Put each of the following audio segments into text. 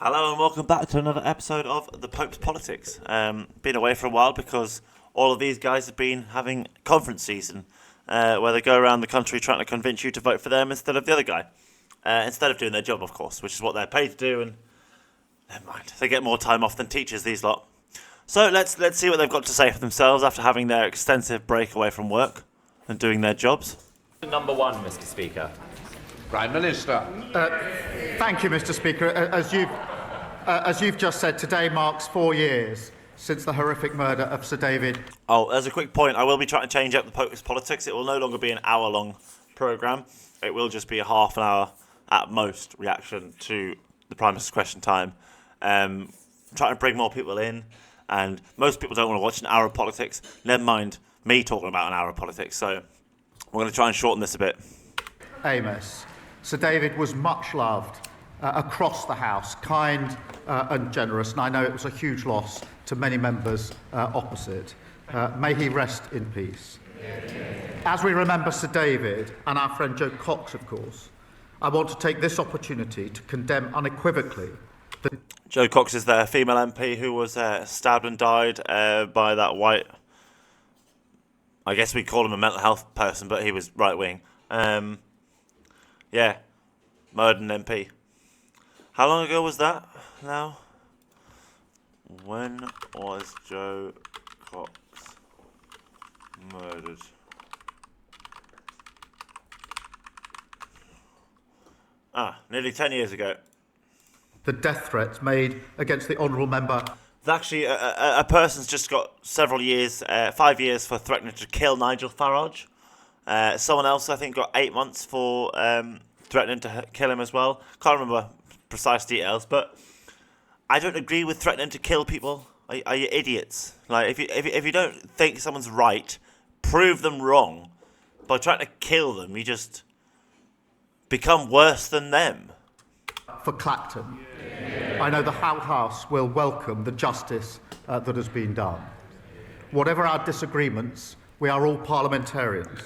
Hello and welcome back to another episode of The Pope's Politics. Been away for a while because all of these guys have been having conference season where they go around the country trying to convince you to vote for them instead of the other guy. Instead of doing their job, of course, which is what they're paid to do, and never mind, they get more time off than teachers, these lot. So let's see what they've got to say for themselves after having their extensive break away from work and doing their jobs. Number one, Mr. Speaker. Prime Minister. Thank you, Mr. Speaker. As you've just said, today marks 4 years since the horrific murder of Sir David. Oh, as a quick point, I will be trying to change up the Pope's Politics. It will no longer be an hour-long programme. It will just be a half an hour at most reaction to the Prime Minister's Question Time. Trying to bring more people in, and most people don't want to watch an hour of politics. Never mind me talking about an hour of politics. So we're going to try and shorten this a bit. Amos. Sir David was much loved across the House, kind and generous, and I know it was a huge loss to many members opposite. May he rest in peace. As we remember Sir David and our friend Joe Cox, of course, I want to take this opportunity to condemn unequivocally the... Joe Cox is the female MP who was stabbed and died by that white... I guess we call him a mental health person, but he was right-wing. Yeah, murdered an MP. How long ago was that now? When was Joe Cox murdered? Nearly 10 years ago. The death threats made against the honourable member. Actually, a person's just got several years, 5 years for threatening to kill Nigel Farage. Someone else, I think, got 8 months for threatening to kill him as well. Can't remember precise details, but I don't agree with threatening to kill people. Are you idiots? Like, if you don't think someone's right, prove them wrong. By trying to kill them, you just become worse than them. For Clacton. I know the House will welcome the justice that has been done. Whatever our disagreements, we are all parliamentarians.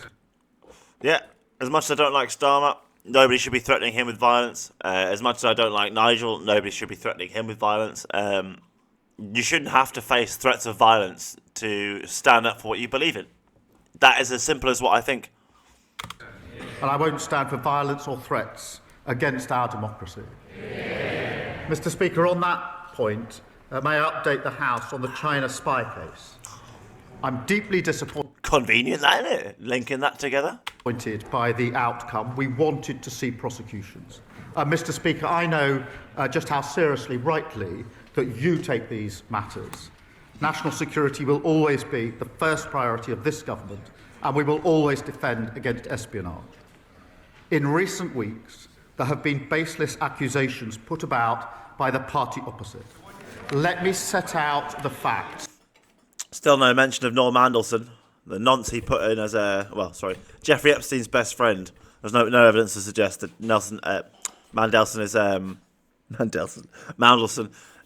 Yeah, as much as I don't like Starmer, nobody should be threatening him with violence. As much as I don't like Nigel, nobody should be threatening him with violence. You shouldn't have to face threats of violence to stand up for what you believe in. That is as simple as what I think. And I won't stand for violence or threats against our democracy. Mr. Speaker, on that point, may I update the House on the China spy case? I'm deeply disappointed. Convenient, that, isn't it? Linking that together. By the outcome. We wanted to see prosecutions. Mr. Speaker, I know just how seriously, rightly, that you take these matters. National security will always be the first priority of this government, and we will always defend against espionage. In recent weeks, there have been baseless accusations put about by the party opposite. Let me set out the facts. Still no mention of Noel Mandelson, the nonce he put in as Jeffrey Epstein's best friend. There's no evidence to suggest that Mandelson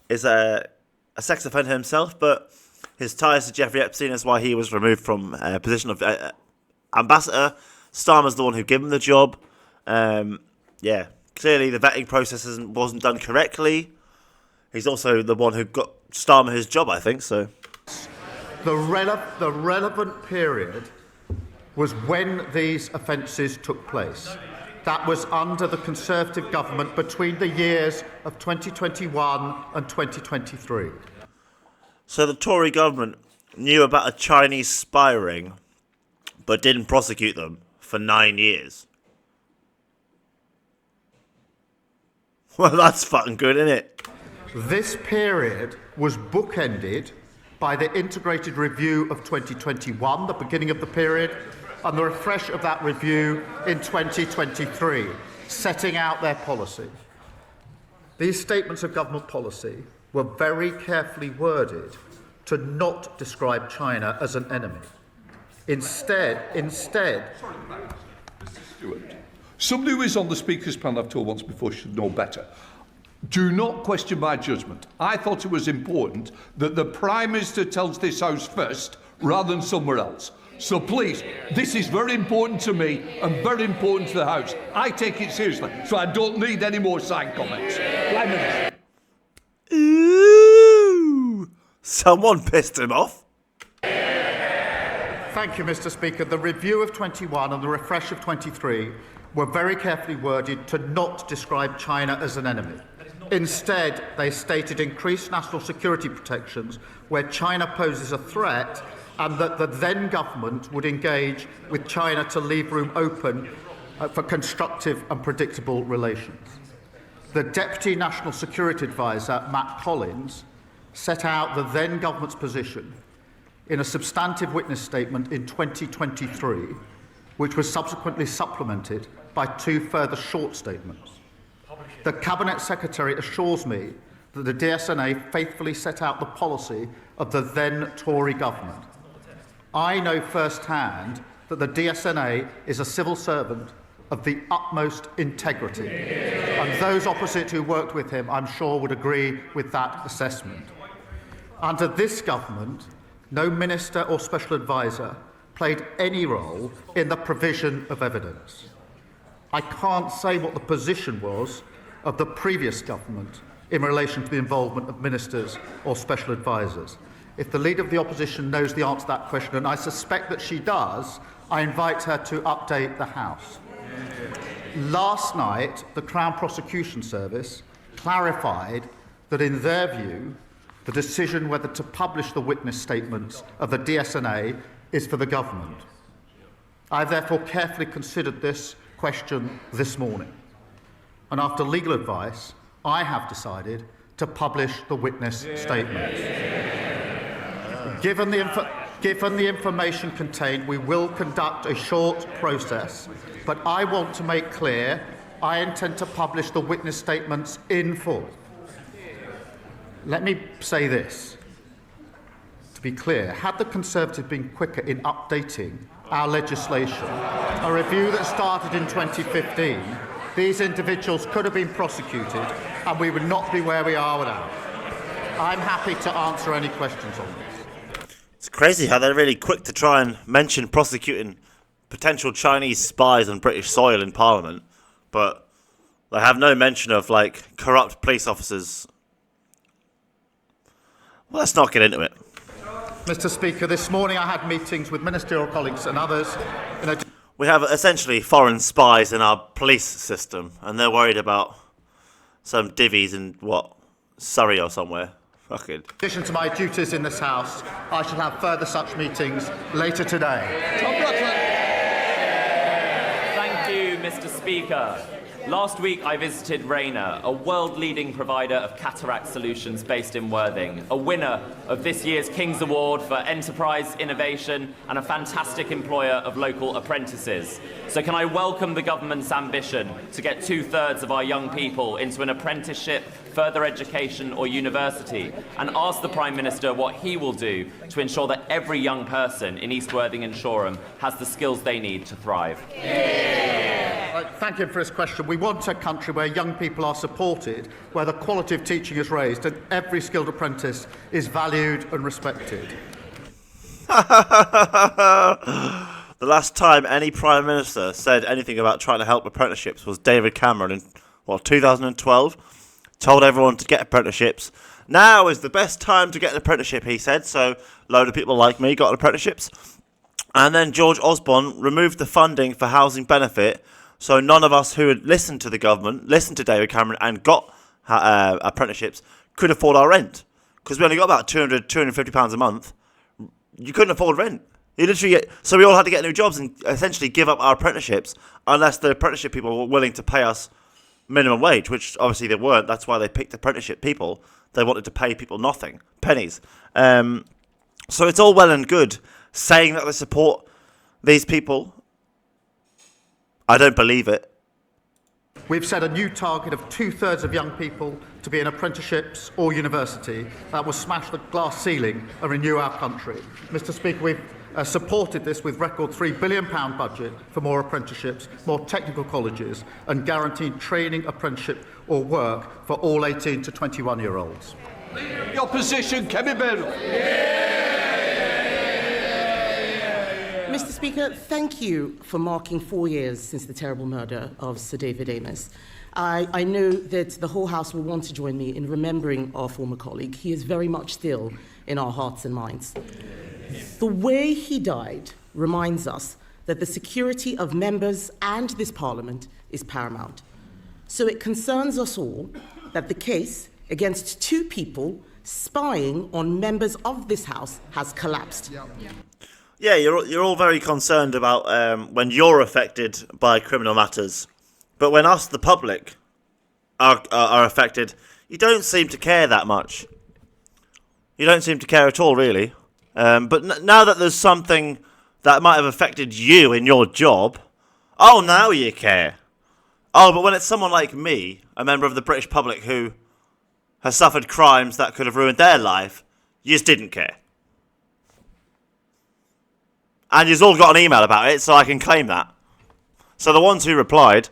is a sex offender himself, but his ties to Jeffrey Epstein is why he was removed from a position of ambassador. Starmer's the one who gave him the job. Clearly the vetting process wasn't done correctly. He's also the one who got Starmer his job, I think, so... The relevant period was when these offences took place. That was under the Conservative government between the years of 2021 and 2023. So the Tory government knew about a Chinese spy ring, but didn't prosecute them for 9 years. Well, that's fucking good, isn't it? This period was bookended by the integrated review of 2021, the beginning of the period, and the refresh of that review in 2023, setting out their policy. These statements of government policy were very carefully worded to not describe China as an enemy. Instead... Sorry, Mr. Stewart. Somebody who is on the Speaker's panel, I've told once before, should know better. Do not question my judgment. I thought it was important that the Prime Minister tells this House first rather than somewhere else. So please, this is very important to me and very important to the House. I take it seriously, so I don't need any more side comments. Prime Minister. Someone pissed him off. Thank you, Mr. Speaker. The review of 21 and the refresh of 23 were very carefully worded to not describe China as an enemy. Instead, they stated increased national security protections where China poses a threat, and that the then government would engage with China to leave room open for constructive and predictable relations. The Deputy National Security Advisor, Matt Collins, set out the then government's position in a substantive witness statement in 2023, which was subsequently supplemented by 2 further short statements. The Cabinet Secretary assures me that the DSNA faithfully set out the policy of the then Tory government. I know firsthand that the DSNA is a civil servant of the utmost integrity, and those opposite who worked with him, I'm sure, would agree with that assessment. Under this government, no minister or special advisor played any role in the provision of evidence. I can't say what the position was of the previous government in relation to the involvement of ministers or special advisors. If the Leader of the Opposition knows the answer to that question, and I suspect that she does, I invite her to update the House. Last night, the Crown Prosecution Service clarified that, in their view, the decision whether to publish the witness statements of the DSNA is for the government. I have therefore carefully considered this question this morning, and after legal advice, I have decided to publish the witness statements. Given the information contained, we will conduct a short process, but I want to make clear I intend to publish the witness statements in full. Let me say this. To be clear, had the Conservatives been quicker in updating our legislation, a review that started in 2015, these individuals could have been prosecuted and we would not be where we are without. I'm happy to answer any questions on this. It's crazy how they're really quick to try and mention prosecuting potential Chinese spies on British soil in Parliament, but they have no mention of, like, corrupt police officers. Well, let's not get into it. Mr. Speaker, this morning I had meetings with ministerial colleagues and others. We have essentially foreign spies in our police system, and they're worried about some divvies in, Surrey or somewhere. Fucking. In addition to my duties in this House, I shall have further such meetings later today. Thank you, Mr. Speaker. Last week I visited Rayner, a world-leading provider of cataract solutions based in Worthing, a winner of this year's King's Award for Enterprise Innovation and a fantastic employer of local apprentices. So can I welcome the government's ambition to get 2/3 of our young people into an apprenticeship, further education or university, and ask the Prime Minister what he will do to ensure that every young person in East Worthing and Shoreham has the skills they need to thrive? Thank you for his question. We want a country where young people are supported, where the quality of teaching is raised, and every skilled apprentice is valued and respected. The last time any Prime Minister said anything about trying to help apprenticeships was David Cameron in, 2012. Told everyone to get apprenticeships. Now is the best time to get an apprenticeship, he said, so a load of people like me got apprenticeships. And then George Osborne removed the funding for housing benefit, so none of us who had listened to the government, listened to David Cameron and got apprenticeships could afford our rent. Because we only got about £250 a month. You couldn't afford rent. So we all had to get new jobs and essentially give up our apprenticeships unless the apprenticeship people were willing to pay us minimum wage, which obviously they weren't. That's why they picked apprenticeship people. They wanted to pay people nothing, pennies. So it's all well and good saying that they support these people. I don't believe it. We've set a new target of 2/3 of young people to be in apprenticeships or university. That will smash the glass ceiling and renew our country. Mr. Speaker, we've supported this with record £3 billion budget for more apprenticeships, more technical colleges, and guaranteed training, apprenticeship or work for all 18 to 21-year-olds. The opposition, Kevin Bell. Mr. Speaker, thank you for marking 4 years since the terrible murder of Sir David Amess. I know that the whole House will want to join me in remembering our former colleague. He is very much still in our hearts and minds. The way he died reminds us that the security of members and this Parliament is paramount. So it concerns us all that the case against two people spying on members of this House has collapsed. Yeah, you're all very concerned about when you're affected by criminal matters, but when us, the public, are affected, you don't seem to care that much. You don't seem to care at all, really. But now that there's something that might have affected you in your job, oh, now you care. Oh, but when it's someone like me, a member of the British public who has suffered crimes that could have ruined their life, you just didn't care. And you've all got an email about it, so I can claim that. So the ones who replied,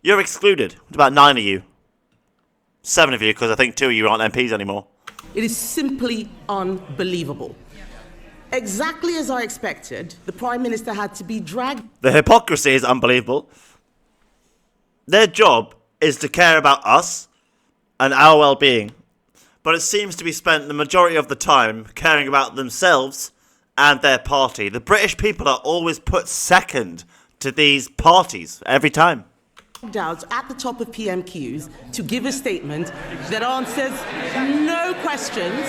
you're excluded. It's about 9 of you. 7 of you, because I think 2 of you aren't MPs anymore. It is simply unbelievable. Exactly as I expected, the Prime Minister had to be dragged. The hypocrisy is unbelievable. Their job is to care about us and our well-being, but it seems to be spent the majority of the time caring about themselves and their party. The British people are always put second to these parties every time. Out at the top of PMQs to give a statement that answers no questions.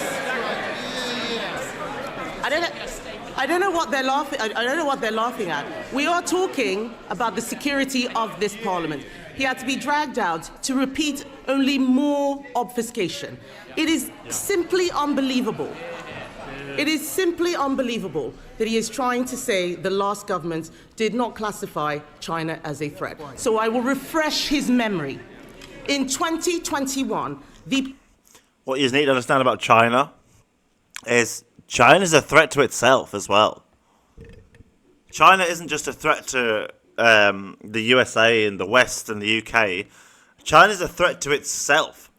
I don't know what they're laughing. I don't know what they're laughing at. We are talking about the security of this Parliament. He had to be dragged out to repeat only more obfuscation. It is simply unbelievable. It is simply unbelievable that he is trying to say the last government did not classify China as a threat. So I will refresh his memory. In 2021, What you need to understand about China is China's a threat to itself as well. China isn't just a threat to the USA and the West and the UK. China's a threat to itself.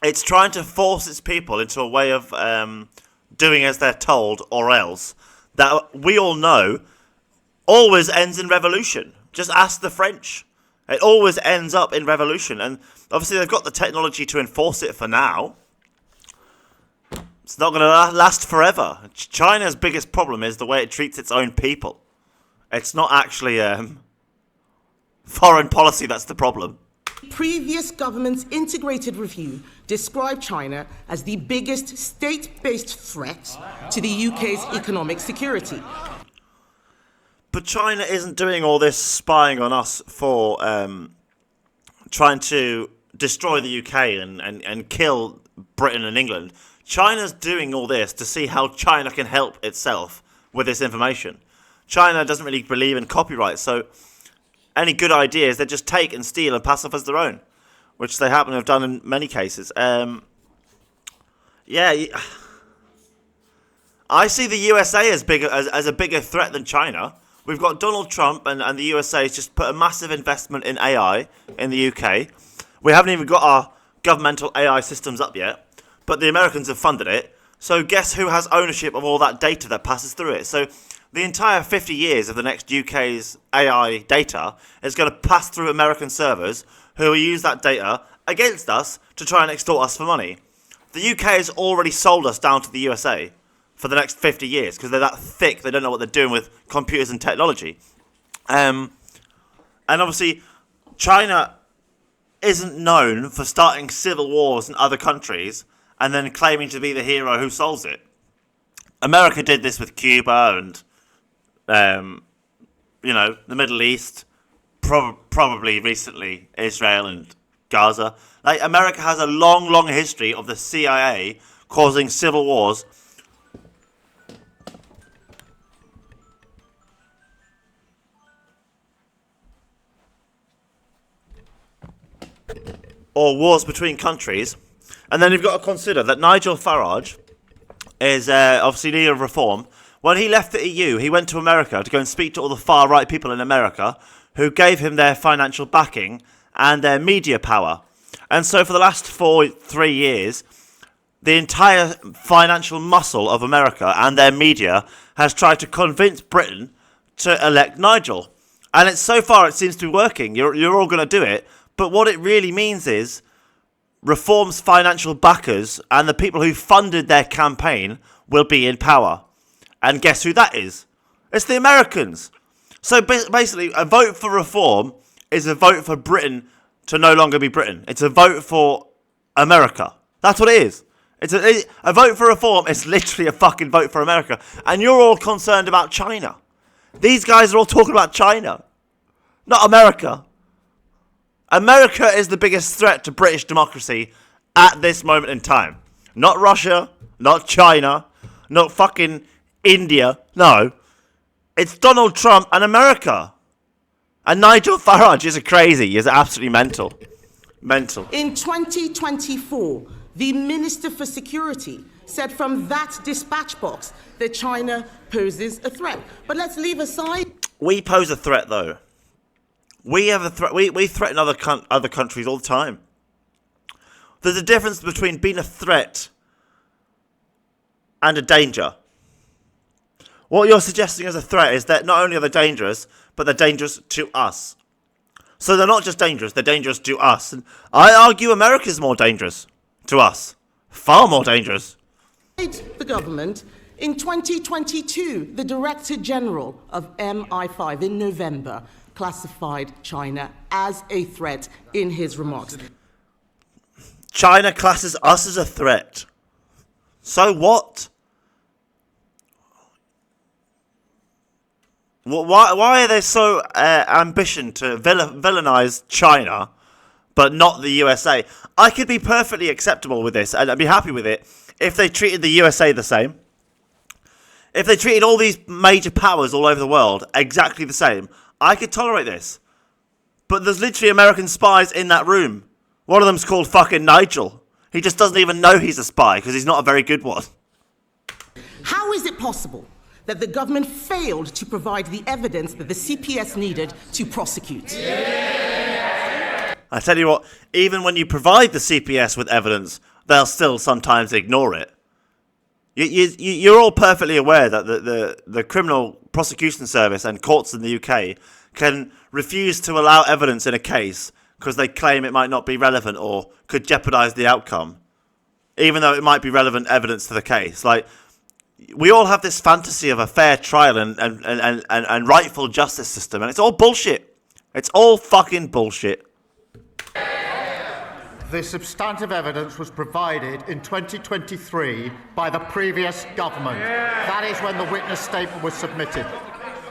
It's trying to force its people into a way of doing as they're told, or else, that we all know always ends in revolution. Just ask the French. It always ends up in revolution. And obviously they've got the technology to enforce it for now. It's not going to last forever. China's biggest problem is the way it treats its own people. It's not actually foreign policy that's the problem. previous government's integrated review described China as the biggest state-based threat to the UK's economic security. But China isn't doing all this spying on us for trying to destroy the UK and kill Britain and England. China's doing all this to see how China can help itself with this information. China doesn't really believe in copyright, so any good ideas they just take and steal and pass off as their own, which they happen to have done in many cases. I see the USA as a bigger threat than China. We've got Donald Trump and the USA has just put a massive investment in AI in the UK. We haven't even got our governmental AI systems up yet, but the Americans have funded it. So guess who has ownership of all that data that passes through it? So the entire 50 years of the next UK's AI data is going to pass through American servers who will use that data against us to try and extort us for money. The UK has already sold us down to the USA for the next 50 years because they're that thick, they don't know what they're doing with computers and technology. And obviously, China isn't known for starting civil wars in other countries and then claiming to be the hero who solves it. America did this with Cuba and, the Middle East, probably recently Israel and Gaza. Like, America has a long, long history of the CIA causing civil wars. Or wars between countries. And then you've got to consider that Nigel Farage is obviously leader of reform. When he left the EU, he went to America to go and speak to all the far-right people in America who gave him their financial backing and their media power. And so for the last 3 years, the entire financial muscle of America and their media has tried to convince Britain to elect Nigel. And so far it seems to be working. You're all going to do it. But what it really means is Reform's financial backers and the people who funded their campaign will be in power. And guess who that is? It's the Americans. So basically, a vote for reform is a vote for Britain to no longer be Britain. It's a vote for America. That's what it is. A vote for reform is literally a fucking vote for America. And you're all concerned about China. These guys are all talking about China, not America. America is the biggest threat to British democracy at this moment in time. Not Russia, not China, not fucking India. No. It's Donald Trump and America. And Nigel Farage is crazy. He's absolutely mental. Mental. In 2024, the Minister for Security said from that dispatch box that China poses a threat. But let's leave aside... We pose a threat, though. We have a threat. We threaten other countries all the time. There's a difference between being a threat and a danger. What you're suggesting as a threat is that not only are they dangerous, but they're dangerous to us. So they're not just dangerous, they're dangerous to us. And I argue America's more dangerous to us. Far more dangerous. The government, in 2022, the Director General of MI5 in November classified China as a threat in his remarks. China classes us as a threat. So what? Why are they so ambition to villainize China, but not the USA? I could be perfectly acceptable with this, and I'd be happy with it if they treated the USA the same. If they treated all these major powers all over the world exactly the same, I could tolerate this. But there's literally American spies in that room. One of them's called fucking Nigel. He just doesn't even know he's a spy because he's not a very good one. How is it possible that the government failed to provide the evidence that the CPS needed to prosecute? I tell you what, even when you provide the CPS with evidence, they'll still sometimes ignore it. You're all perfectly aware that the criminal prosecution service and courts in the UK can refuse to allow evidence in a case because they claim it might not be relevant or could jeopardise the outcome, even though it might be relevant evidence to the case. Like, we all have this fantasy of a fair trial and rightful justice system, and it's all bullshit. It's all fucking bullshit. The substantive evidence was provided in 2023 by the previous government. That is when the witness statement was submitted.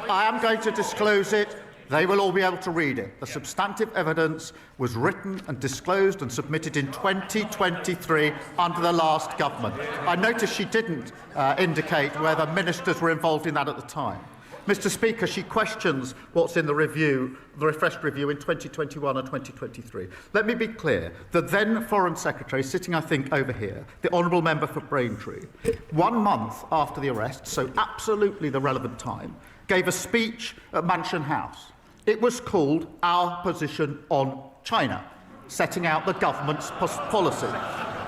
I am going to disclose it. They will all be able to read it. The substantive evidence was written and disclosed and submitted in 2023 under the last government. I noticed she didn't indicate whether ministers were involved in that at the time. Mr. Speaker, she questions what's in the review, the refreshed review in 2021 and 2023. Let me be clear. The then Foreign Secretary, sitting, I think, over here, the Honourable Member for Braintree, 1 month after the arrest, so absolutely the relevant time, gave a speech at Mansion House. It was called Our Position on China, setting out the government's policy.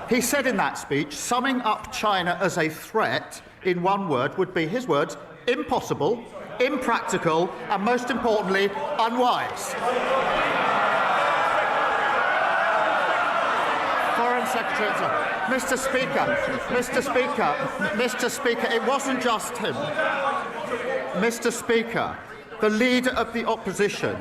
He said in that speech, summing up China as a threat in one word would be, his words, impossible, impractical, and most importantly, unwise. Foreign Secretary, Mr. Speaker, it wasn't just him. Mr. Speaker, the leader of the opposition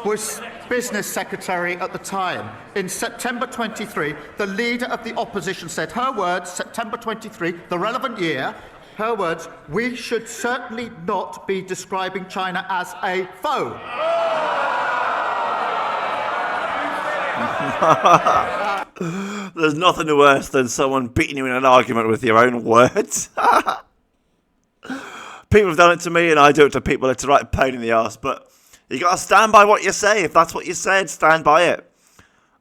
was business secretary at the time. In September 23, the leader of the opposition said, her words, September 23, the relevant year, her words, we should certainly not be describing China as a foe. There's nothing worse than someone beating you in an argument with your own words. People have done it to me and I do it to people. It's a right pain in the arse, but you got to stand by what you say. If that's what you said, stand by it.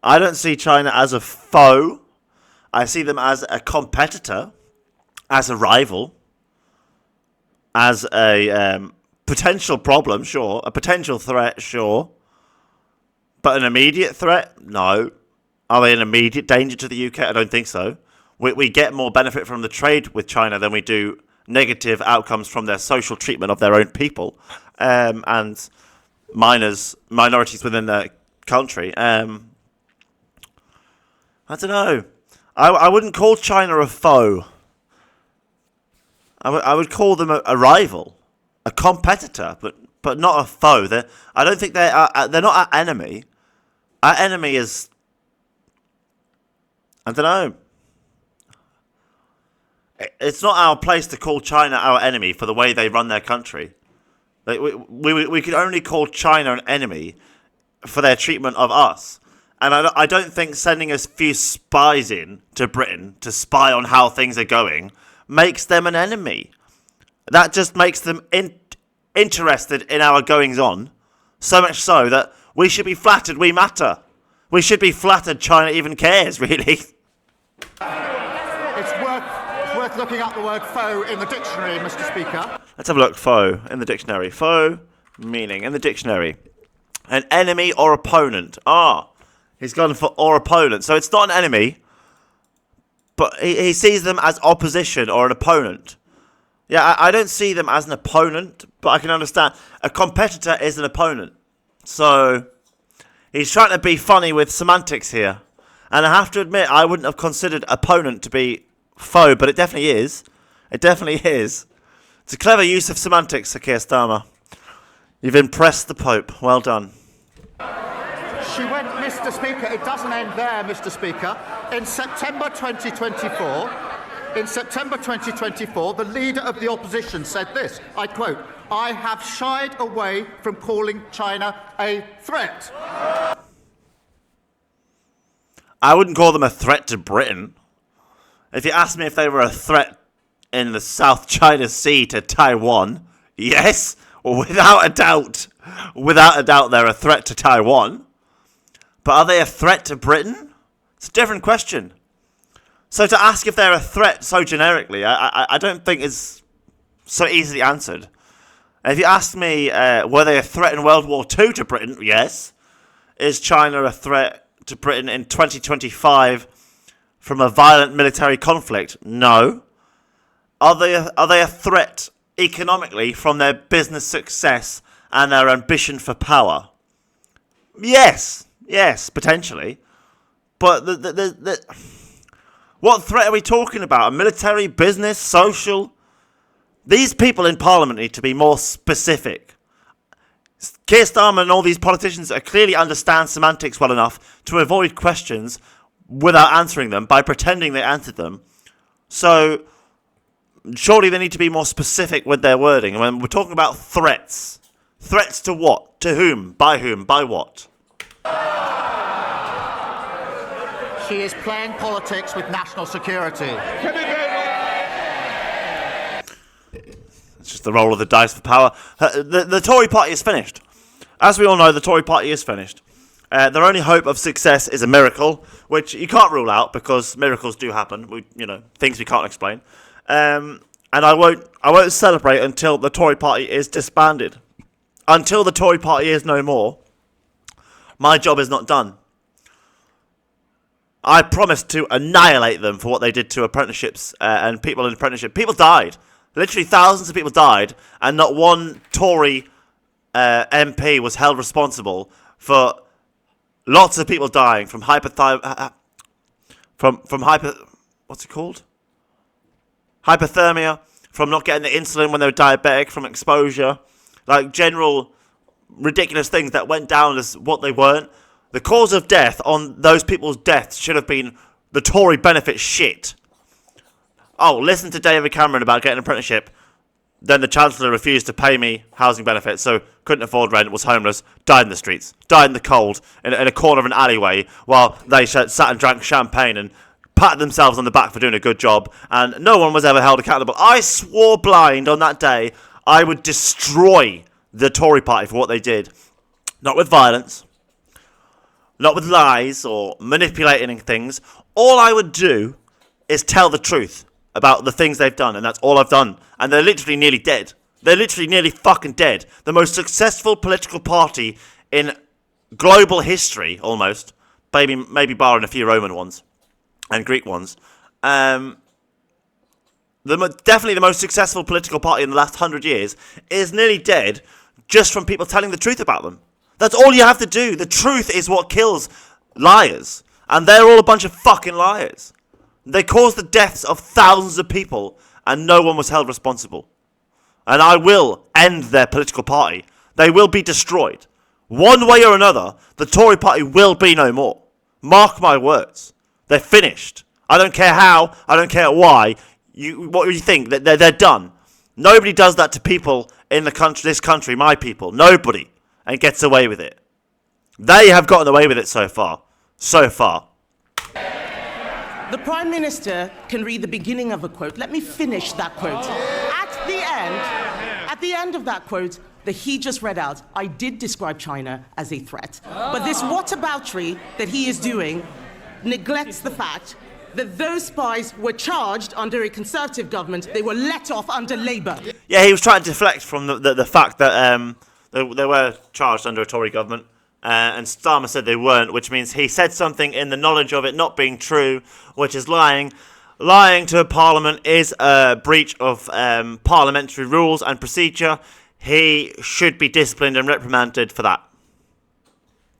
I don't see China as a foe. I see them as a competitor, as a rival, as a potential problem, sure. A potential threat, sure. But an immediate threat? No. Are they an immediate danger to the UK? I don't think so. We get more benefit from the trade with China than we do negative outcomes from their social treatment of their own people and minorities within their country. I don't know. I wouldn't call China a foe. I would call them a rival, a competitor, but not a foe. I don't think they're not our enemy. Our enemy is, I don't know. It's not our place to call China our enemy for the way they run their country. Like, we could only call China an enemy for their treatment of us. And I don't think sending a few spies in to Britain to spy on how things are going makes them an enemy. That just makes them interested in our goings-on, so much so that we should be flattered we matter. We should be flattered China even cares, really. It's worth looking up the word foe in the dictionary, Mr. Speaker. Let's have a look. Foe in the dictionary. Foe, meaning in the dictionary. An enemy or opponent. He's gone for or opponent. So it's not an enemy, but he sees them as opposition or an opponent. Yeah, I don't see them as an opponent, but I can understand. A competitor is an opponent. So he's trying to be funny with semantics here. And I have to admit, I wouldn't have considered opponent to be foe, but it definitely is. It definitely is. It's a clever use of semantics, Sir Keir Starmer. You've impressed the Pope. Well done. She went, Mr. Speaker, it doesn't end there, Mr. Speaker. In September 2024, the leader of the opposition said this, I quote, "I have shied away from calling China a threat." I wouldn't call them a threat to Britain. If you asked me if they were a threat in the South China Sea to Taiwan, yes, without a doubt. Without a doubt, they're a threat to Taiwan. But are they a threat to Britain? It's a different question. So to ask if they're a threat so generically, I don't think is so easily answered. If you ask me, were they a threat in World War II to Britain? Yes. Is China a threat to Britain in 2025 from a violent military conflict? No. Are they a threat economically from their business success and their ambition for power? Yes, potentially. But what threat are we talking about? A military, business, social? These people in Parliament need to be more specific. Keir Starmer and all these politicians clearly understand semantics well enough to avoid questions without answering them by pretending they answered them. So surely they need to be more specific with their wording. And when we're talking about threats, threats to what? To whom? By what? She is playing politics with national security. It's just the roll of the dice for power. The Tory party is finished. As we all know, the Tory party is finished. Their only hope of success is a miracle, which you can't rule out because miracles do happen. Things we can't explain. And I won't celebrate until the Tory party is disbanded. Until the Tory party is no more, my job is not done. I promised to annihilate them for what they did to apprenticeships and people in apprenticeship. People died. Literally thousands of people died, and not one Tory MP was held responsible for lots of people dying from hypothermia, from not getting the insulin when they were diabetic, from exposure, like general ridiculous things that went down as what they weren't. The cause of death on those people's deaths should have been the Tory benefit shit. Oh, listen to David Cameron about getting an apprenticeship. Then the Chancellor refused to pay me housing benefits, so couldn't afford rent, was homeless, died in the streets, died in the cold, in a corner of an alleyway, while they sat and drank champagne and patted themselves on the back for doing a good job, and no one was ever held accountable. I swore blind on that day I would destroy the Tory party for what they did. Not with violence, not with lies or manipulating things. All I would do is tell the truth about the things they've done, and that's all I've done. And they're literally nearly dead. They're literally nearly fucking dead. The most successful political party in global history, almost, maybe barring a few Roman ones and Greek ones. Definitely the most successful political party in the last 100 years is nearly dead just from people telling the truth about them. That's all you have to do. The truth is what kills liars. And they're all a bunch of fucking liars. They caused the deaths of thousands of people, and no one was held responsible. And I will end their political party. They will be destroyed. One way or another, the Tory party will be no more. Mark my words. They're finished. I don't care how, I don't care why. What do you think? They're done. Nobody does that to people in this country, my people. Nobody. And gets away with it. They have gotten away with it so far. So far. The Prime Minister can read the beginning of a quote. Let me finish that quote. At the end of that quote that he just read out, I did describe China as a threat. But this whataboutery that he is doing neglects the fact that those spies were charged under a Conservative government. They were let off under Labour. Yeah, he was trying to deflect from the fact that they were charged under a Tory government. And Starmer said they weren't, which means he said something in the knowledge of it not being true, which is lying. Lying to a parliament is a breach of parliamentary rules and procedure. He should be disciplined and reprimanded for that.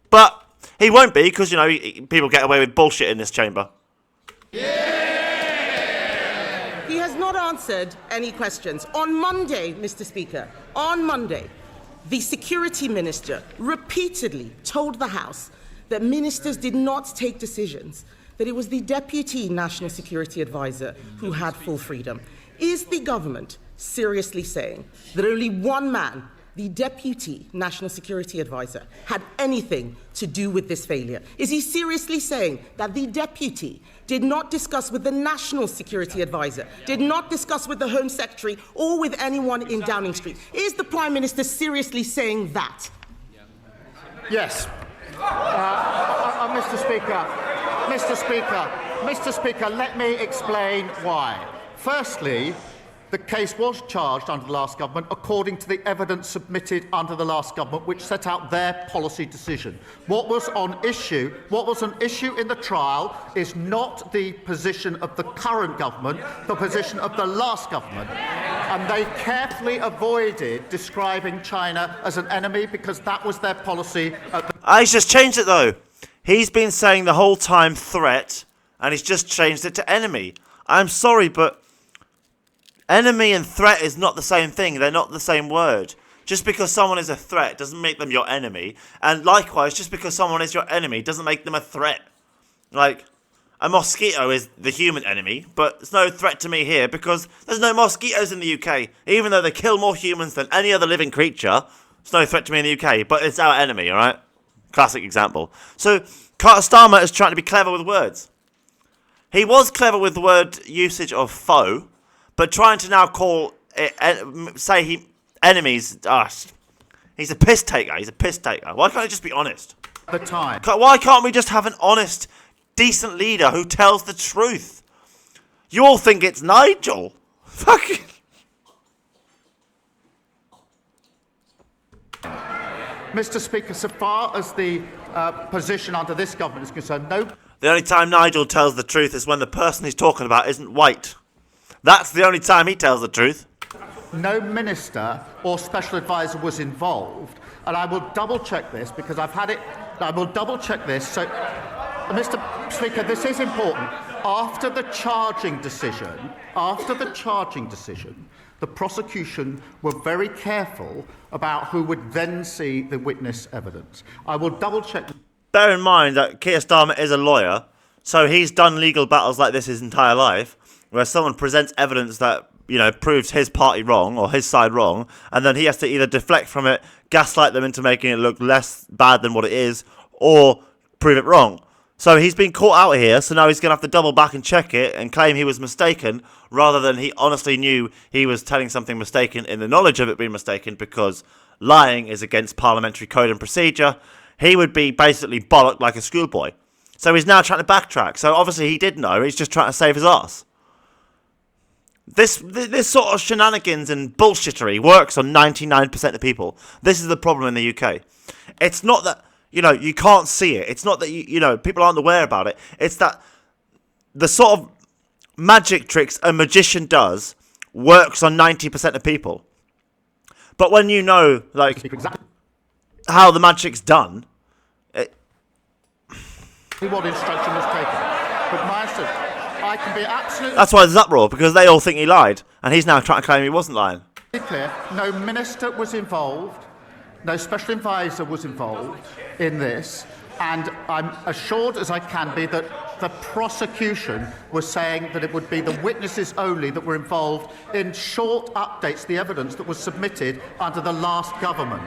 But he won't be, because, you know, people get away with bullshit in this chamber. He has not answered any questions. On Monday, Mr. Speaker, on Monday, the Security Minister repeatedly told the House that ministers did not take decisions, that it was the Deputy National Security Advisor who had full freedom. Is the government seriously saying that only one man, the Deputy National Security Advisor, had anything to do with this failure? Is he seriously saying that the Deputy did not discuss with the National Security Advisor, did not discuss with the Home Secretary or with anyone in Downing Street? Is the Prime Minister seriously saying that? Yes. Mr. Speaker, let me explain why. Firstly, the case was charged under the last government according to the evidence submitted under the last government, which set out their policy decision. What was an issue in the trial is not the position of the current government, the position of the last government. And they carefully avoided describing China as an enemy because that was their policy. He's just changed it though. He's been saying the whole time threat, and he's just changed it to enemy. I'm sorry, but enemy and threat is not the same thing. They're not the same word. Just because someone is a threat doesn't make them your enemy. And likewise, just because someone is your enemy doesn't make them a threat. Like, a mosquito is the human enemy, but it's no threat to me here because there's no mosquitoes in the UK. Even though they kill more humans than any other living creature, it's no threat to me in the UK, but it's our enemy, alright? Classic example. So, Keir Starmer is trying to be clever with words. He was clever with the word usage of foe, but trying to now call it, enemies, he's a piss taker. Why can't he just be honest? The time. Why can't we just have an honest, decent leader who tells the truth? You all think it's Nigel. Fucking. Mr. Speaker, so far as the position under this government is concerned, no. The only time Nigel tells the truth is when the person he's talking about isn't white. That's the only time he tells the truth. No minister or special advisor was involved, and I will double-check this because I've had it. I will double-check this. So, Mr. Speaker, this is important. After the charging decision, the prosecution were very careful about who would then see the witness evidence. I will double-check. Bear in mind that Keir Starmer is a lawyer, so he's done legal battles like this his entire life, where someone presents evidence that, you know, proves his party wrong or his side wrong, and then he has to either deflect from it, gaslight them into making it look less bad than what it is, or prove it wrong. So he's been caught out here, so now he's going to have to double back and check it and claim he was mistaken, rather than he honestly knew he was telling something mistaken in the knowledge of it being mistaken, because lying is against parliamentary code and procedure. He would be basically bollocked like a schoolboy. So he's now trying to backtrack. So obviously he did know, he's just trying to save his ass. This sort of shenanigans and bullshittery works on 99% of people. This is the problem in the UK. It's not that, you know, you can't see it. It's not that, you know, people aren't aware about it. It's that the sort of magic tricks a magician does works on 90% of people. But when you know, like, how the magic's done, what instruction was taken. But my answer, I can be absolutely That's why there's uproar, because they all think he lied, and he's now trying to claim he wasn't lying. clear. No minister was involved, no special advisor was involved in this, and I'm assured as I can be that the prosecution was saying that it would be the witnesses only that were involved in short updates to the evidence that was submitted under the last government.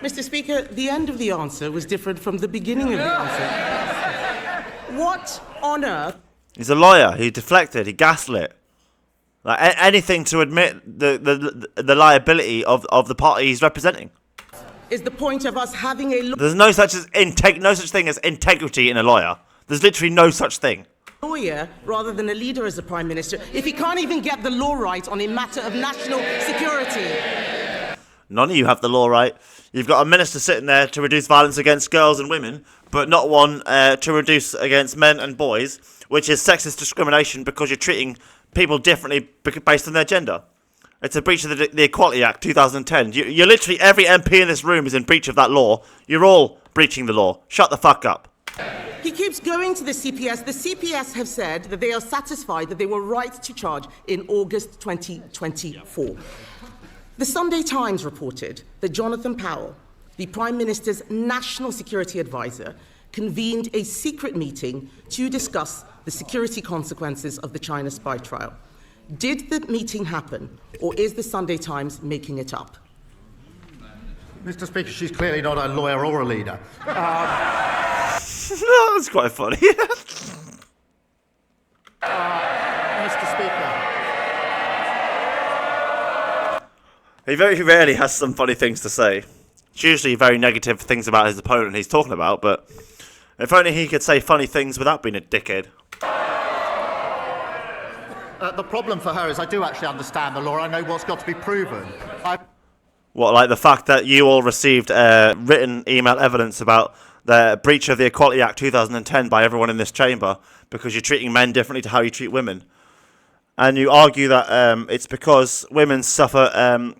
Mr. Speaker, the end of the answer was different from the beginning of the answer. What on earth? He's a lawyer. He deflected. He gaslit. Like anything to admit the liability of the party he's representing. Is the point of us having a There's no such thing as integrity in a lawyer. There's literally no such thing. lawyer rather than a leader as the Prime Minister if he can't even get the law right on a matter of national security? None of you have the law right. You've got a minister sitting there to reduce violence against girls and women, but not one to reduce against men and boys, which is sexist discrimination because you're treating people differently based on their gender. It's a breach of the Equality Act 2010. You're literally, every MP in this room is in breach of that law. You're all breaching the law. Shut the fuck up. He keeps going to the CPS. The CPS have said that they are satisfied that they were right to charge in August 2024. The Sunday Times reported that Jonathan Powell, the Prime Minister's national security advisor, convened a secret meeting to discuss the security consequences of the China spy trial. Did the meeting happen, or is the Sunday Times making it up? Mr. Speaker, she's clearly not a lawyer or a leader. That's quite funny. Mr. Speaker. He very rarely has some funny things to say. It's usually very negative things about his opponent he's talking about, but if only he could say funny things without being a dickhead. The problem for her is I do actually understand the law. I know what's got to be proven. What, like the fact that you all received written email evidence about the breach of the Equality Act 2010 by everyone in this chamber because you're treating men differently to how you treat women. And you argue that it's because women suffer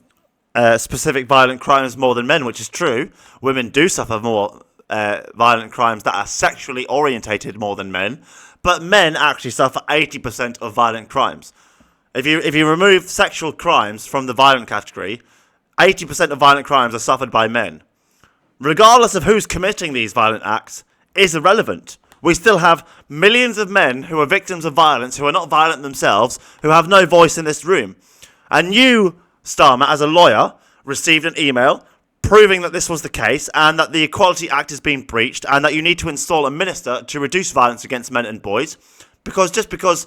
specific violent crimes more than men, which is true. Women do suffer more violent crimes that are sexually orientated more than men, but men actually suffer 80% of violent crimes. If you remove sexual crimes from the violent category, 80% of violent crimes are suffered by men. Regardless of who's committing these violent acts, is irrelevant. We still have millions of men who are victims of violence, who are not violent themselves, who have no voice in this room. And you, Starmer, as a lawyer, received an email proving that this was the case and that the Equality Act is being breached and that you need to install a minister to reduce violence against men and boys. Because just because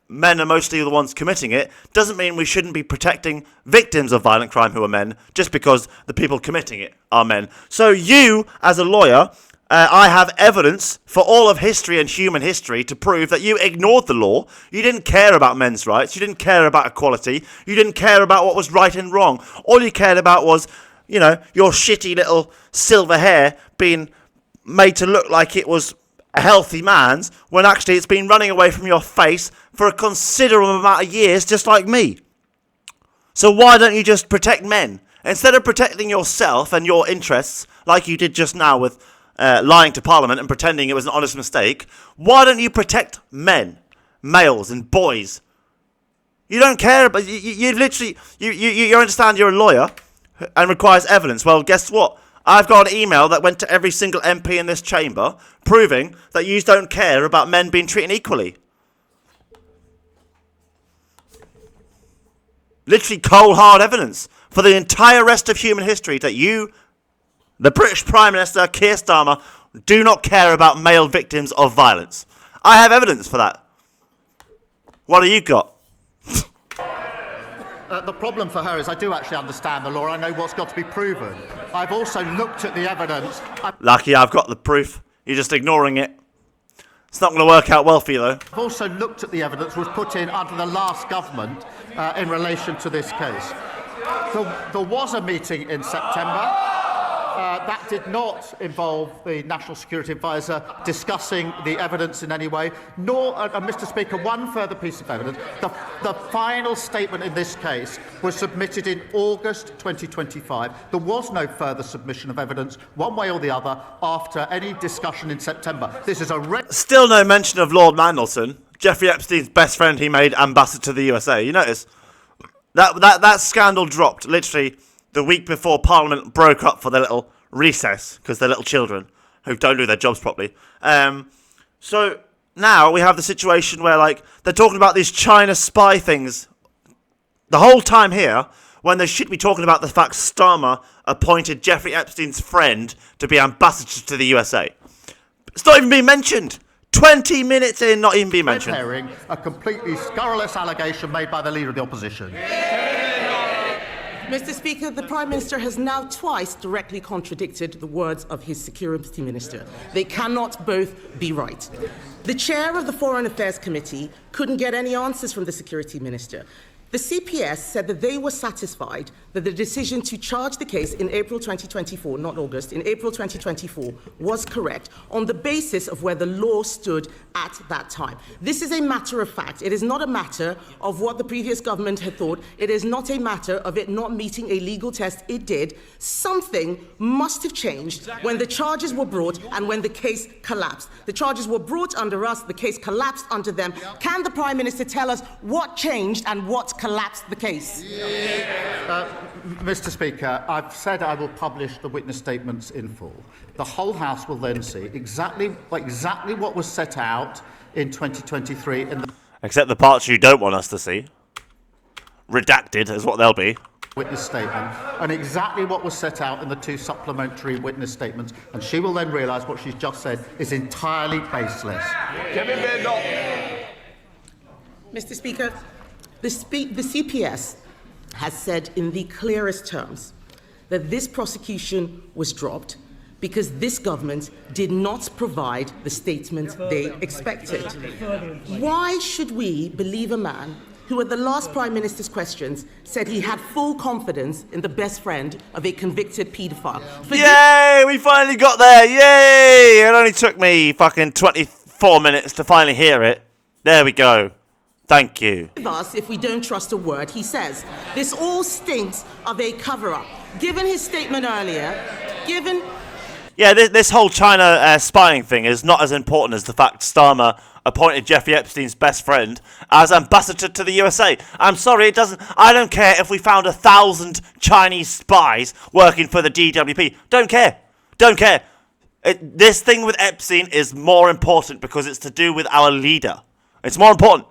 men are mostly the ones committing it doesn't mean we shouldn't be protecting victims of violent crime who are men just because the people committing it are men. So you, as a lawyer, I have evidence for all of history and human history to prove that you ignored the law. You didn't care about men's rights. You didn't care about equality. You didn't care about what was right and wrong. All you cared about was, you know, your shitty little silver hair being made to look like it was a healthy man's, when actually it's been running away from your face for a considerable amount of years, just like me. So why don't you just protect men? Instead of protecting yourself and your interests, like you did just now with lying to Parliament and pretending it was an honest mistake, why don't you protect men, males and boys? You don't care, but you literally, you understand you're a lawyer and requires evidence. Well, guess what? I've got an email that went to every single MP in this chamber proving that you don't care about men being treated equally. Literally cold hard evidence for the entire rest of human history that you, the British Prime Minister, Keir Starmer, do not care about male victims of violence. I have evidence for that. What have you got? The problem for her is I do actually understand the law. I know what's got to be proven. I've also looked at the evidence. Lucky I've got the proof. You're just ignoring it. It's not going to work out well for you, though. I've also looked at the evidence that was put in under the last government in relation to this case. There was a meeting in September. That did not involve the National Security Advisor discussing the evidence in any way, nor, Mr. Speaker, one further piece of evidence. The final statement in this case was submitted in August 2025. There was no further submission of evidence, one way or the other, after any discussion in September. This is a... Still no mention of Lord Mandelson, Jeffrey Epstein's best friend he made ambassador to the USA. You notice? That scandal dropped literally the week before Parliament broke up for their little recess because they're little children who don't do their jobs properly. So now we have the situation where, like, they're talking about these China spy things the whole time here when they should be talking about the fact Starmer appointed Jeffrey Epstein's friend to be ambassador to the USA. It's not even being mentioned. 20 minutes in, not even being mentioned. Hearing a completely scurrilous allegation made by the Leader of the Opposition. Mr. Speaker, the Prime Minister has now twice directly contradicted the words of his Security Minister. They cannot both be right. The chair of the Foreign Affairs Committee couldn't get any answers from the Security Minister. The CPS said that they were satisfied that the decision to charge the case in April 2024, not August, in April 2024, was correct on the basis of where the law stood at that time. This is a matter of fact. It is not a matter of what the previous government had thought. It is not a matter of it not meeting a legal test. It did. Something must have changed when the charges were brought and when the case collapsed. The charges were brought under us. The case collapsed under them. Can the Prime Minister tell us what changed and what collapsed the case? Mr. Speaker, I've said I will publish the witness statements in full. The whole House will then see exactly what was set out in 2023 in the Except the parts you don't want us to see. Redacted is what they'll be. Witness statement, and exactly what was set out in the two supplementary witness statements, and she will then realise what she's just said is entirely baseless. Mr. Speaker, the CPS has said in the clearest terms that this prosecution was dropped because this government did not provide the statement they expected. Why should we believe a man who at the last Prime Minister's questions said he had full confidence in the best friend of a convicted paedophile? Yay! We finally got there! Yay! It only took me fucking 24 minutes to finally hear it. There we go. Thank you. Us if we don't trust a word he says. This all stinks of a cover-up. Given his statement earlier, Yeah, this whole China spying thing is not as important as the fact Starmer appointed Jeffrey Epstein's best friend as ambassador to the USA. I'm sorry, it doesn't. I don't care if we found 1,000 Chinese spies working for the DWP. Don't care. Don't care. This thing with Epstein is more important because it's to do with our leader. It's more important.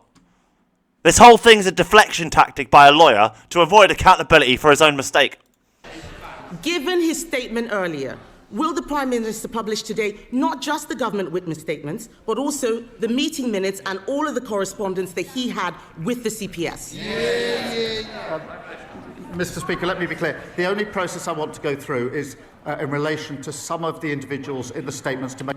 This whole thing's a deflection tactic by a lawyer to avoid accountability for his own mistake. Given his statement earlier, will the Prime Minister publish today not just the government witness statements, but also the meeting minutes and all of the correspondence that he had with the CPS? Mr. Speaker, let me be clear. The only process I want to go through is in relation to some of the individuals in the statements to make...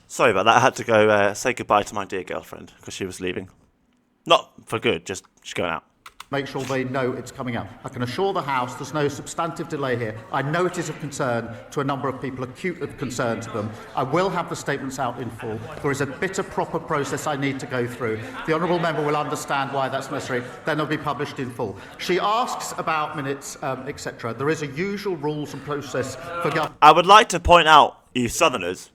Sorry about that. I had to go say goodbye to my dear girlfriend because she was leaving. Not for good, just she's going out. Make sure they know it's coming out. I can assure the House there's no substantive delay here. I know it is of concern to a number of people, acute of concern to them. I will have the statements out in full. There is a bit of proper process I need to go through. The honourable member will understand why that's necessary. Then they'll be published in full. She asks about minutes, etc. There is a usual rules and process for government. I would like to point out, you Southerners,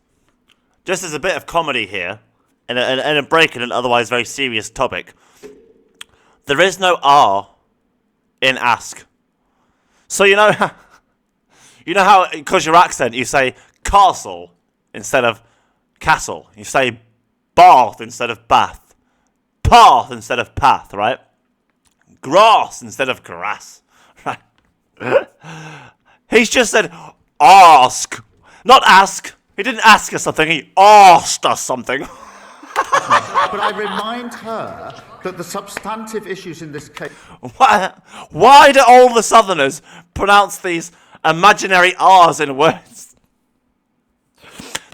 just as a bit of comedy here, and a break in an otherwise very serious topic, there is no R in ask. So, you know, You know how, because your accent, you say castle instead of castle. You say bath instead of bath. Path instead of path, right? Grass instead of grass, right? He's just said ask, not ask. He didn't ask us something, he asked us something. But I remind her that the substantive issues in this case... Why do all the Southerners pronounce these imaginary R's in words?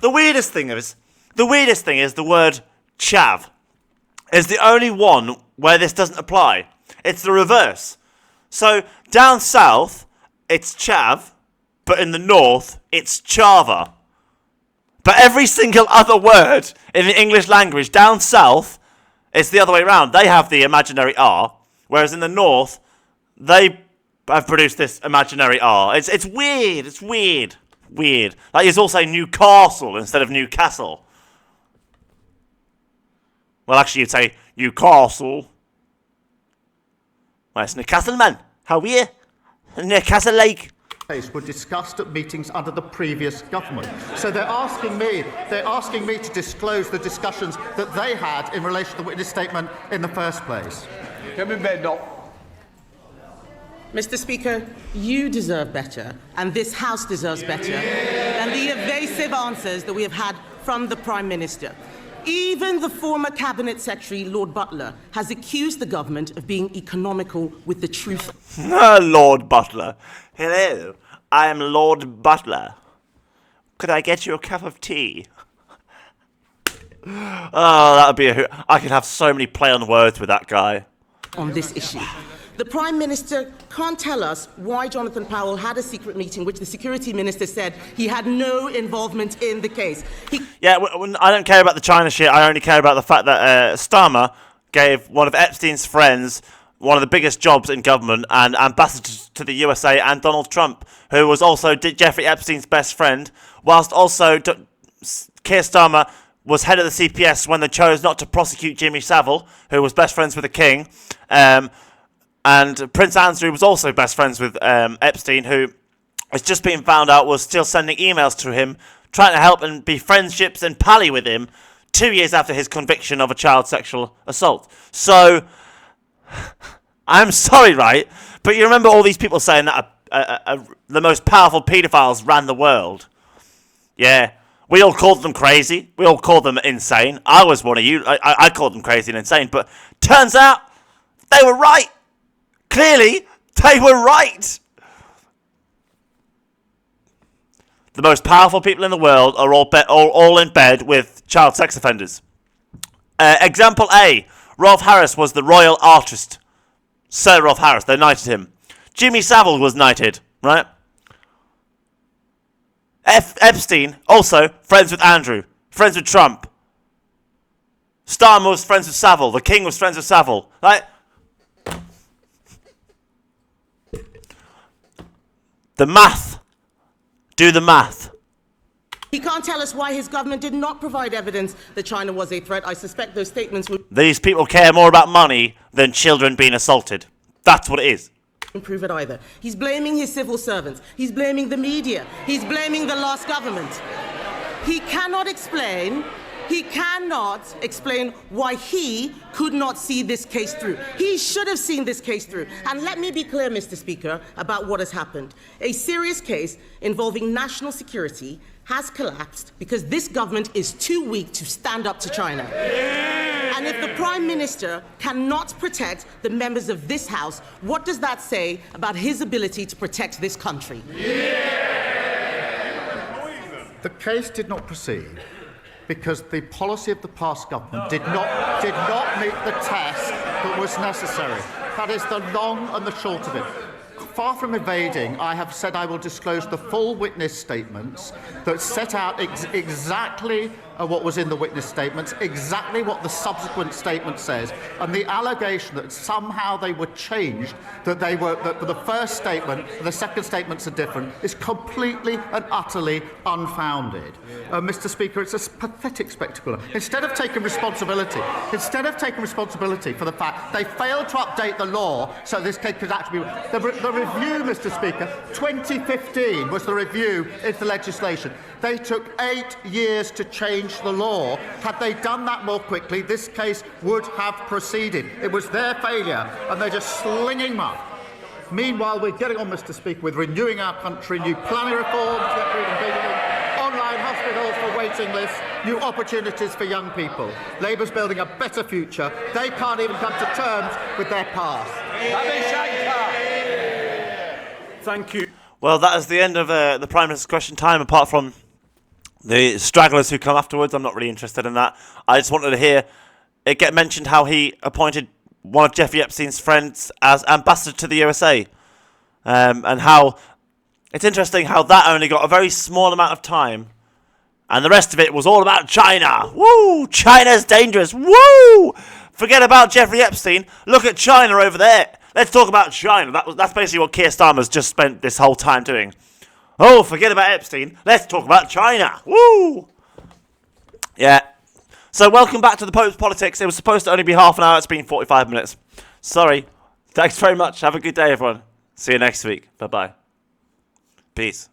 The weirdest thing is the word chav is the only one where this doesn't apply. It's the reverse. So down south, it's chav, but in the north, it's chava. But every single other word in the English language down south, it's the other way around. They have the imaginary R, whereas in the north, they have produced this imaginary R. It's weird. It's weird. Weird. Like you all say Newcastle instead of Newcastle. Well, actually, you'd say Newcastle. Well, it's Newcastle, man. How are you? Newcastle Lake. Were discussed at meetings under the previous government. So they're asking me to disclose the discussions that they had in relation to the witness statement in the first place. Mr. Speaker, you deserve better, and this House deserves better than the evasive answers that we have had from the Prime Minister. Even the former Cabinet Secretary, Lord Butler, has accused the government of being economical with the truth. Lord Butler. Hello, I am Lord Butler. Could I get you a cup of tea? Oh, that would be I could have so many play on words with that guy. On this issue. The Prime Minister can't tell us why Jonathan Powell had a secret meeting, which the Security Minister said he had no involvement in the case. I don't care about the China shit. I only care about the fact that Starmer gave one of Epstein's friends one of the biggest jobs in government and ambassador to the USA and Donald Trump, who was also Jeffrey Epstein's best friend, whilst also Keir Starmer was head of the CPS when they chose not to prosecute Jimmy Savile, who was best friends with the King. And Prince Andrew was also best friends with Epstein, who has just been found out was still sending emails to him, trying to help and be friendships and pally with him 2 years after his conviction of a child sexual assault. So, I'm sorry, right? But you remember all these people saying that the most powerful paedophiles ran the world? Yeah. We all called them crazy. We all called them insane. I was one of you. I called them crazy and insane. But turns out they were right. Clearly, they were right. The most powerful people in the world are all in bed with child sex offenders. Example A. Rolf Harris was the royal artist. Sir Rolf Harris. They knighted him. Jimmy Savile was knighted, right? Epstein, also friends with Andrew. Friends with Trump. Starmer was friends with Savile. The King was friends with Savile. Right? The math. Do the math. He can't tell us why his government did not provide evidence that China was a threat. I suspect those statements would... These people care more about money than children being assaulted. That's what it is. ...improve it either. He's blaming his civil servants. He's blaming the media. He's blaming the last government. He cannot explain why he could not see this case through. He should have seen this case through. And let me be clear, Mr. Speaker, about what has happened. A serious case involving national security has collapsed because this government is too weak to stand up to China. And if the Prime Minister cannot protect the members of this House, what does that say about his ability to protect this country? The case did not proceed because the policy of the past government did not meet the test that was necessary. That is the long and the short of it. Far from evading, I have said I will disclose the full witness statements that set out exactly what was in the witness statements, exactly what the subsequent statement says, and the allegation that somehow they were changed, that the first statement and the second statements are different, is completely and utterly unfounded. Mr. Speaker, it's a pathetic spectacle. Instead of taking responsibility for the fact they failed to update the law so this case could actually be... The review, Mr. Speaker. 2015 was the review into the legislation. They took 8 years to change the law. Had they done that more quickly, this case would have proceeded. It was their failure, and they're just slinging mud. Meanwhile, we're getting on, Mr. Speaker, with renewing our country, new planning reforms, get rid of building, online hospitals for waiting lists, new opportunities for young people. Labour's building a better future. They can't even come to terms with their past. Thank you. Well, that is the end of the Prime Minister's question time, apart from the stragglers who come afterwards. I'm not really interested in that. I just wanted to hear it get mentioned how he appointed one of Jeffrey Epstein's friends as ambassador to the USA. And how it's interesting how that only got a very small amount of time, and the rest of it was all about China. Woo! China's dangerous. Woo! Forget about Jeffrey Epstein. Look at China over there. Let's talk about China. That's basically what Keir Starmer's just spent this whole time doing. Oh, forget about Epstein. Let's talk about China. Woo! Yeah. So welcome back to the Pope's Politics. It was supposed to only be half an hour. It's been 45 minutes. Sorry. Thanks very much. Have a good day, everyone. See you next week. Bye-bye. Peace.